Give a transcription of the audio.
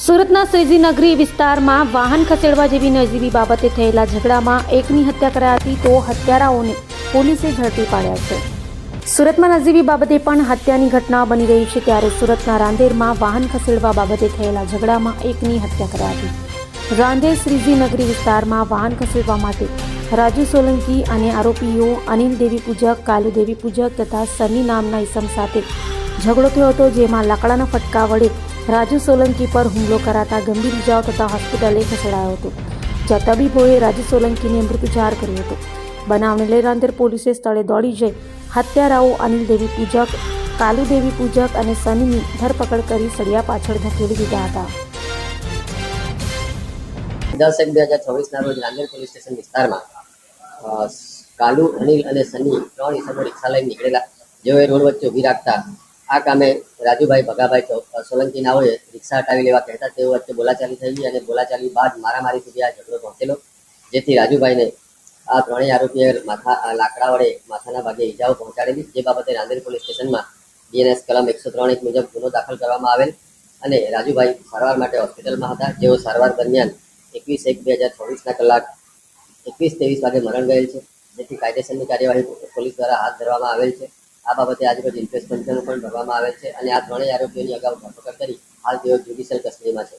સુરતના શ્રીજીનગરી વિસ્તારમાં વાહન ખસેડવા જેવી નજીવી બાબતે થયેલા ઝઘડામાં એકની હત્યા કરાઈ હતી તો હત્યારાઓને પોલીસે ઝડપી પાડ્યા છે. સુરતમાં નજીવી બાબતે પણ હત્યાની ઘટના બની રહી છે ત્યારે સુરતના રાંદેરમાં વાહન ખસેડવા બાબતે થયેલા ઝઘડામાં એકની હત્યા કરાઈ હતી. રાંદેર શ્રીજીનગરી વિસ્તારમાં વાહન ખસેડવા માટે રાજુ સોલંકી અને આરોપીઓ અનિલ દેવી પૂજક, કાલુ દેવી પૂજક તથા સની નામના ઈસમ સાથે ઝઘડો થયો હતો, જેમાં લાકડાના ફટકા વડે રાજુ સોલંકી પર હુમલો કરાતા ગંભીર ઇજાઓ થતા હોસ્પિટલે ખસેડાયો હતો, જ્યાં તબીબોએ રાજુ સોલંકીને મૃત જાહેર કર્યો હતો. બનાવને લઈ રાંદેર પોલીસે સ્થળે દોડી જઈ હત્યારાઓ અનિલ દેવી પૂજક, કાલુ દેવી પૂજક અને સનીની ધરપકડ કરી સળિયા પાછળ ધકેલી દીધા હતા. 10/1/2024 ના રોજ રાંદેર પોલીસ સ્ટેશન વિસ્તારમાં કાલુ, અનિલ અને સની ત્રણ ઈસમો રિક્ષા લઈને નીકળેલા, જેઓએ રોડ વચ્ચે ઊભી રાખતા આ કામે રાજુભાઈ ભગાભાઈ સોલંકી નાઓએ રિક્ષા હટાવી લેવા કહેતા તેઓ વચ્ચે બોલાચાલી થઈ અને બોલાચાલી બાદ મારામારી સુધી આ ઝઘડો પહોંચેલો, જેથી રાજુભાઈને આ ત્રણેય આરોપીએ લાકડા વડે માથાના ભાગે ઈજાઓ પહોંચાડેલી, જે બાબતે રાંદેર પોલીસ સ્ટેશનમાં BNS કલમ 103 મુજબ ગુનો દાખલ કરવામાં આવેલ અને રાજુભાઈ સારવાર માટે હોસ્પિટલમાં હતા, જેઓ સારવાર દરમિયાન 21/1/2024 કલાક 21:23 વાગે મરણ ગયેલ છે, જેથી કાયદેસરની કાર્યવાહી પોલીસ દ્વારા હાથ ધરવામાં આવેલ છે. આ બાબતે આજરોજ ઇન્ક્વેસ્ટ પંચનું પણ ભરવામાં આવેલ છે અને આ ત્રણેય આરોપીઓની અગાઉ ધરપકડ કરી હાલ તેઓ જ્યુડિશિયલ કસ્ટડીમાં છે.